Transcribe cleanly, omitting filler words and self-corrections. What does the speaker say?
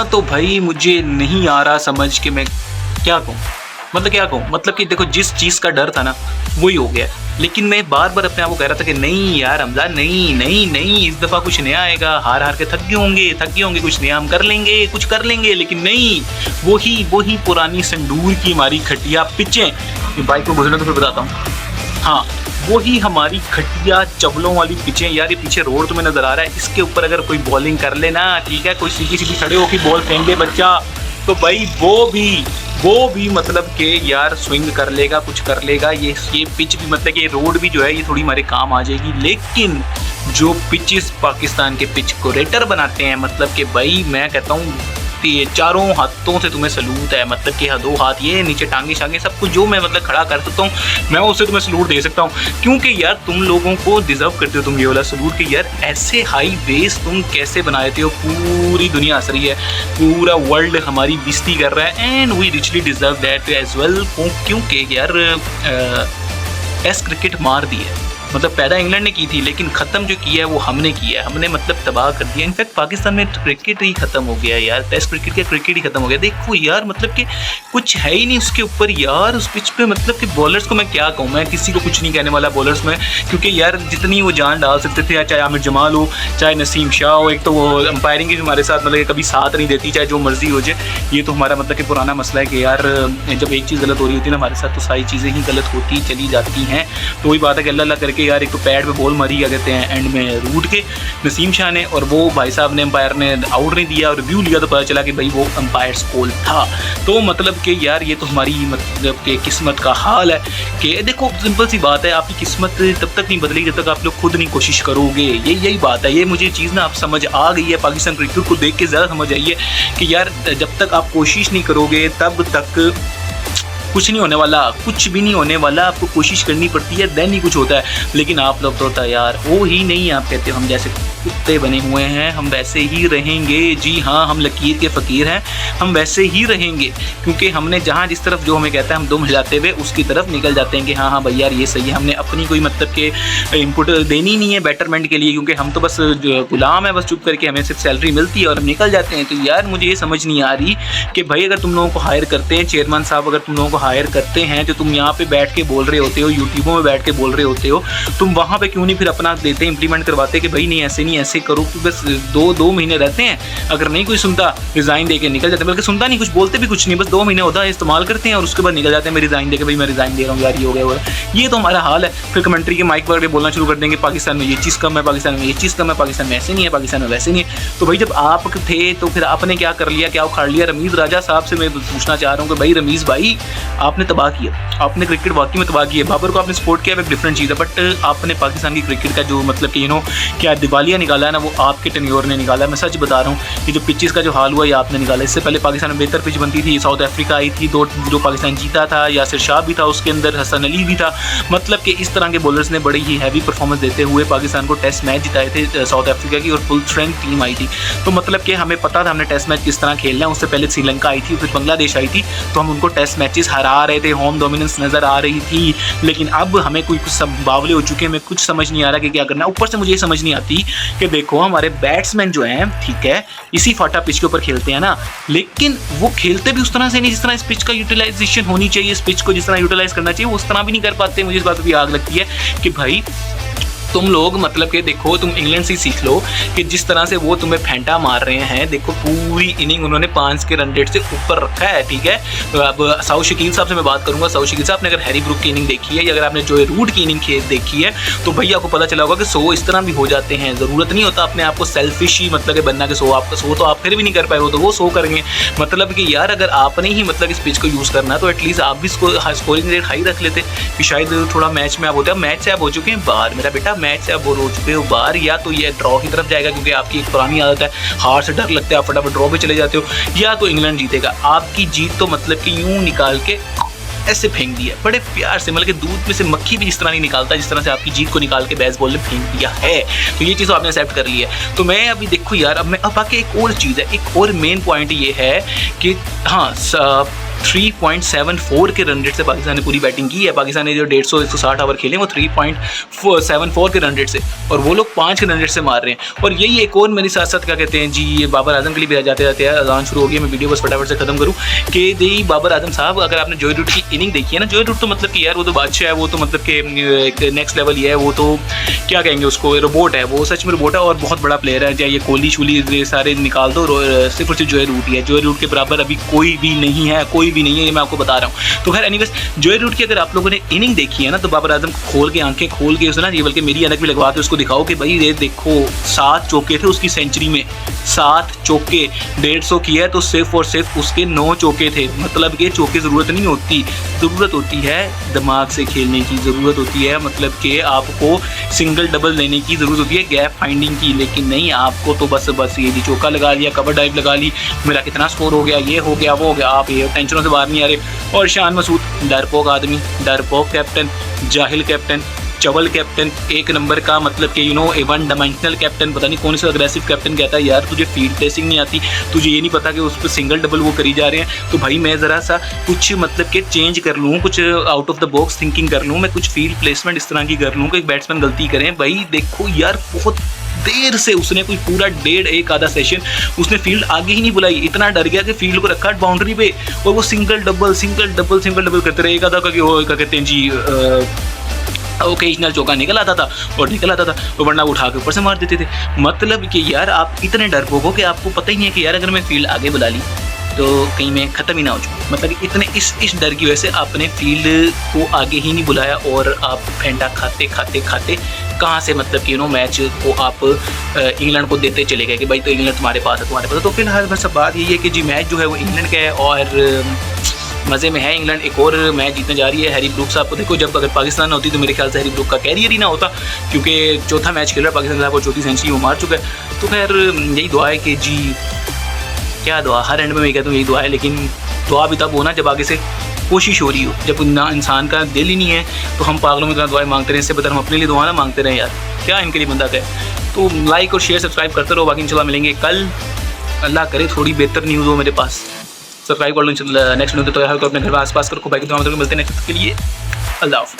तो भाई मुझे नहीं आ रहा समझ कि मैं क्या कहूँ, मतलब क्या कहूँ, मतलब कि देखो जिस चीज़ का डर था ना वही हो गया। लेकिन मैं बार बार अपने आप को कह रहा था कि नहीं यार हमजा, नहीं नहीं नहीं, इस दफ़ा कुछ नया आएगा, हार हार के थक गए होंगे, कुछ नया हम कर लेंगे, कुछ कर लेंगे। लेकिन नहीं, वही पुरानी संदूर की हमारी खटिया पिचें। बाइक को गुजरने तो फिर बताता हूँ। हाँ, वही हमारी खटिया चवलों वाली पिचें। यार ये पीछे रोड तुम्हें नज़र आ रहा है, इसके ऊपर अगर कोई बॉलिंग कर लेना, ठीक है, कोई सीधी सीधी खड़े होकर बॉल फेंक दे बच्चा, तो भाई वो भी मतलब कि यार स्विंग कर लेगा, कुछ कर लेगा। ये पिच भी मतलब कि ये रोड भी जो है ये थोड़ी हमारे काम आ जाएगी। लेकिन जो पिचेस पाकिस्तान के पिच कोरेटर बनाते हैं, मतलब कि भाई मैं कहता हूँ ये चारों हाथों से तुम्हें सलूट है, मतलब कि दो हाथ ये नीचे टांगे शांगे सब कुछ जो मैं मतलब खड़ा कर सकता हूँ, मैं उससे तुम्हें सलूट दे सकता हूँ। क्योंकि यार तुम लोगों को डिजर्व करते हो तुम ये वाला सलूट कि यार ऐसे हाई बेस तुम कैसे बनाए थे हो। पूरी दुनिया हंस रही है, पूरा वर्ल्ड हमारी बेइज्जती कर रहा है, and we richly deserve that as well. क्योंकि यार टेस्ट क्रिकेट मार दी है, मतलब पैदा इंग्लैंड ने की थी लेकिन ख़त्म जो किया है वो हमने किया है, हमने मतलब तबाह कर दिया। इनफैक्ट पाकिस्तान में क्रिकेट ही ख़त्म हो गया यार, टेस्ट क्रिकेट का क्रिकेट ही ख़त्म हो गया। देखो यार मतलब कि कुछ है ही नहीं उसके ऊपर यार, उस पिच पे मतलब कि बॉलर्स को मैं क्या कहूँ, मैं किसी को कुछ नहीं कहने वाला बॉलर्स में, क्योंकि यार जितनी वो जान डाल सकते थे, चाहे आमिर जमाल हो, चाहे नसीम शाह हो, एक तो वो अंपायरिंग की हमारे साथ मतलब कभी साथ नहीं देती, चाहे जो मर्जी हो जाए। ये तो हमारा मतलब कि पुराना मसला है कि यार जब एक चीज़ गलत हो रही होती है ना हमारे साथ, तो सारी चीज़ें ही गलत होती चली जाती हैं। तो वही बात है कि अल्लाह अल्लाह करके यार एक तो पैड बॉल मारी क्या कहते हैं एंड में रूट के नसीम शाह ने, और वो भाई साहब ने अंपायर ने आउट नहीं दिया, और रिव्यू लिया तो पता चला कि भाई वो अंपायर्स कॉल था। तो मतलब कि यार ये तो हमारी मतलब कि किस्मत का हाल है कि देखो सिंपल सी बात है, आपकी किस्मत तब तक नहीं बदलेगी जब तक आप लोग खुद नहीं कोशिश करोगे। यही बात है, ये मुझे चीज़ ना आप समझ आ गई है, पाकिस्तान क्रिकेट को देख के ज़्यादा समझ आई है कि यार जब तक आप कोशिश नहीं करोगे तब तक कुछ नहीं होने वाला, कुछ भी नहीं होने वाला। आपको कोशिश करनी पड़ती है, देन ही कुछ होता है। लेकिन आप लोग तो यार वो ही नहीं, आप कहते हो हम जैसे कुत्ते बने हुए हैं, हम वैसे ही रहेंगे। जी हाँ, हम लकीर के फ़कीर हैं, हम वैसे ही रहेंगे, क्योंकि हमने जहाँ जिस तरफ जो हमें कहता है हम दुम हिलाते हुए उसकी तरफ निकल जाते हैं कि हाँ भाई यार ये सही है। हमने अपनी कोई मतलब के इनपुट देनी नहीं है बेटरमेंट के लिए, क्योंकि हम तो बस गुलाम है, बस चुप करके हमें सिर्फ सैलरी मिलती है और हम निकल जाते हैं। तो यार मुझे ये समझ नहीं आ रही कि भाई अगर तुम लोगों को हायर करते हैं, चेयरमैन साहब अगर तुम लोगों को हायर करते हैं, तो तुम यहाँ पे बैठ के बोल रहे होते हो, यूट्यूबों में बैठ के बोल रहे होते हो, तुम वहाँ पे क्यों नहीं फिर अपना देते इंप्लीमेंट करवाते कि भाई नहीं ऐसे करो। कि बस दो महीने रहते हैं, अगर नहीं कोई सुनता रिज़ाइन दे के निकल जाते हैं, बल्कि सुनता नहीं, कुछ बोलते भी कुछ नहीं, बस 2 महीने होता है इस्तेमाल करते हैं और उसके बाद निकल जाते हैं मैं रिज़ाइन दे के, भाई मैं रिज़ाइन दे रहा हूँ यार, ये हो गया। ये तो हमारा हाल है। फिर कमेंट्री के माइक पर बोलना शुरू कर देंगे पाकिस्तान में ये चीज़ कम है, पाकिस्तान में ये चीज़ कम है, पाकिस्तान में ऐसे नहीं है, पाकिस्तान में वैसे नहीं है। तो भाई जब आप थे तो फिर आपने क्या कर लिया, क्या उखाड़ लिया? रमीज़ राजा साहब से मैं पूछना चाह रहा हूँ कि भाई रमीज़ भाई आपने तबाह किया, आपने क्रिकेट वाकई में तबाह किया। बाबर को आपने सपोर्ट किया, एक डिफरेंट चीज़ है, बट आपने पाकिस्तान की क्रिकेट का जो मतलब कि क्या दिवालिया निकाला है ना, वो आपके टेन्योर ने निकाला है। मैं सच बता रहा हूँ कि जो पिचेस का जो हाल हुआ ये आपने निकाला। इससे पहले पाकिस्तान में बेहतर पिच बनती थी, साउथ अफ्रीका आई थी 2-0 पाकिस्तान जीता था, यासिर शाह भी था उसके अंदर, हसन अली भी था। मतलब कि इस तरह के बॉलर्स ने बड़ी ही हैवी परफॉर्मेंस देते हुए पाकिस्तान को टेस्ट मैच जिताए थे साउथ अफ्रीका की, और फुल स्ट्रेंथ टीम आई थी। तो मतलब कि हमें पता था हमने टेस्ट मैच किस तरह खेलना है। उससे पहले श्रीलंका आई थी, फिर बांग्लादेश आई थी, तो हम उनको टेस्ट मैचेस हरा रहे थे, होम डोमिनेंस नज़र आ रही थी। लेकिन अब हमें कोई कुछ सब बावले हो चुके हैं, हमें कुछ समझ नहीं आ रहा कि क्या करना है। ऊपर से मुझे ये समझ नहीं आती कि देखो हमारे बैट्समैन जो हैं, ठीक है, इसी फाटा पिच के ऊपर खेलते हैं ना, लेकिन वो खेलते भी उस तरह से नहीं जिस तरह इस पिच का यूटिलाइजेशन होनी चाहिए, इस पिच को जिस तरह यूटिलाइज करना चाहिए वो उस तरह भी नहीं कर पाते। मुझे इस बात भी आग लगती है कि भाई तुम लोग मतलब कि देखो तुम इंग्लैंड से सीख लो कि जिस तरह से वो तुम्हें फेंटा मार रहे हैं। देखो पूरी इनिंग उन्होंने 5 के रन रेट से ऊपर रखा है, ठीक है। तो अब साउथ शकील साहब से मैं बात करूंगा। साउथ शकील साहब ने अगर हैरी ब्रूक की इनिंग देखी है या अगर आपने जो रूट की इनिंग देखी है तो भाई आपको पता चला होगा कि 100 इस तरह भी हो जाते हैं। ज़रूरत नहीं होता अपने आप को सेल्फिश ही मतलब कि बनना कि 100 तो आप फिर भी नहीं कर पाए हो तो वो 100 करेंगे। मतलब कि यार अगर आपने ही मतलब इस पिच को यूज़ करना तो एटलीस्ट आप भी स्कोरिंग रेट हाई रख लेते कि शायद थोड़ा मैच में आप होते हैं। मैच से आप हो चुके हैं बाहर, मेरा बेटा मैच से आप बोर हो चुके हो बाहर, या तो ये ड्रॉ की तरफ जाएगा क्योंकि आपकी एक पुरानी आदत है, हार से डर लगता है, आप फटाफट ड्रॉ पे चले जाते हो, या तो इंग्लैंड जीतेगा। आपकी जीत तो मतलब कि यूं निकाल के ऐसे फेंक दिया बड़े प्यार से, मतलब कि दूध में से मक्खी भी इस तरह नहीं निकालता जिस तरह से आपकी जीत को निकाल के बेसबॉल ने फेंक दिया है। तो ये चीज़ आपने एक्सेप्ट कर ली है। तो मैं अभी देखो यार, अब बाकी एक और चीज़ है, एक और मेन पॉइंट ये है कि हाँ 3.74 के रन रेट से पाकिस्तान ने पूरी बैटिंग की है। पाकिस्तान ने जो 150-160 ओवर खेले वो 3.74 के रन रेट से, और वो लोग 5 के रन रेट से मार रहे हैं। और यही एक और मेरे साथ साथ क्या कहते हैं जी, ये बाबर आजम के लिए भी जाते जाते हैं, अजान शुरू हो गई, मैं वीडियो बस फटाफट से खत्म करूँ कि दी बाबर आजम साहब, अगर आपने जॉय रूट की इनिंग देखी है ना, जॉय रूट तो मतलब कि यार वो तो बादशाह है, वो तो मतलब कि एक नेक्स्ट लेवल ही है, वो तो क्या कहेंगे उसको, रोबोट है वो, सच में रोबोट है, और बहुत बड़ा प्लेयर है। चाहे ये कोहली शूली सारे निकाल दो, सिर्फ और सिर्फ जॉय रूट ही है। जॉय रूट के बराबर अभी कोई भी नहीं है, कोई भी नहीं है, ये मैं आपको बता रहा हूँ। तो खैर एनीवेज, जॉय रूट की अगर आप लोगों ने इनिंग देखी है ना, तो बाबर आजम खोल के आंखें खोल के उसने, ये बल्कि मेरी ऐनक भी लगवा के उसको दिखाओ कि भाई ये देखो 7 चौके थे उसकी सेंचुरी में, 7 चौके, 150 किया है तो सिर्फ और सिर्फ उसके 9 चौके थे। मतलब कि चौके ज़रूरत नहीं होती, ज़रूरत होती है दिमाग से खेलने की, ज़रूरत होती है मतलब कि आपको सिंगल डबल लेने की ज़रूरत होती है, गैप फाइंडिंग की। लेकिन नहीं, आपको तो बस ये जी चौका लगा लिया, कवर ड्राइव लगा ली, मेरा कितना स्कोर हो गया, ये हो गया, वो हो गया, आप ये टेंशनों से बाहर नहीं आ रहे। और शान मसूद डरपोक आदमी, डरपोक कैप्टन, जाहिल कैप्टन, चवल कैप्टन, एक नंबर का मतलब कि ए वन डायमेंशनल कैप्टन, पता नहीं कौन सा अग्रेसिव कैप्टन कहता है यार, तुझे फील्ड प्लेसिंग नहीं आती, तुझे ये नहीं पता कि उस पर सिंगल डबल वो करी जा रहे हैं, तो भाई मैं ज़रा सा कुछ मतलब कि चेंज कर लूँ, कुछ out of the box thinking कर लूँ, मैं कुछ फील्ड प्लेसमेंट इस तरह की कर लूँ कि बैट्समैन गलती करें। भाई देखो यार, बहुत देर से उसने कोई पूरा 1.5 आधा सेशन उसने फील्ड आगे ही नहीं बुलाई, इतना डर गया कि फील्ड को रखा बाउंड्री पे, और वो सिंगल डबल करते रहे। एक आधा का क्या कहते हैं जी, ओकेजनल चौका निकल आता था और वरना उठा के ऊपर से मार देते थे। मतलब कि यार आप इतने डरपोक हो कि आपको पता ही नहीं है कि यार अगर मैं फील्ड आगे बुला ली तो कहीं मैं ख़त्म ही ना हो जाऊँ। मतलब कि इतने इस डर की वजह से आपने फील्ड को आगे ही नहीं बुलाया, और आप फेंटा खाते कहाँ से मतलब कि मैच को आप इंग्लैंड को देते चले गए कि भाई तो इंग्लैंड तुम्हारे पास है। तो फिलहाल बस बात यही है कि जी मैच जो है वो इंग्लैंड का है, और मज़े में है इंग्लैंड। एक और मैच जीतने जा रही है। हैरी ब्रूक्स साहब को देखो, जब अगर पाकिस्तान होती तो मेरे ख्याल से हैरी ब्रूक का कैरियर ही ना होता, क्योंकि चौथा मैच खेल रहा है पाकिस्तान साहब, और चौथी सेंचुरी वो मार चुका है। तो खैर यही दुआ है कि जी, क्या दुआ, हर एंड में मैं कहता हूँ यही दुआ है, लेकिन दुआ भी तब होना जब आगे से कोशिश हो रही हो। जब ना इंसान का दिल ही नहीं है तो हम पागलों में इतना दुआएं मांगते रहे, इससे बेहतर हम अपने लिए दुआ ना मांगते रहे यार, क्या इनके लिए बंदा कहे। तो लाइक और शेयर सब्सक्राइब करते रहो, बाकी इंशाल्लाह मिलेंगे कल, अल्लाह करे थोड़ी बेहतर न्यूज़ हो मेरे पास। सब्सक्राइब कर लो नेक्स्ट वीडियो, तो अपने घर में आस पास करो, बाकी मिलते हैं नेक्स्ट के लिए। अल्लाह हाफ़िज़।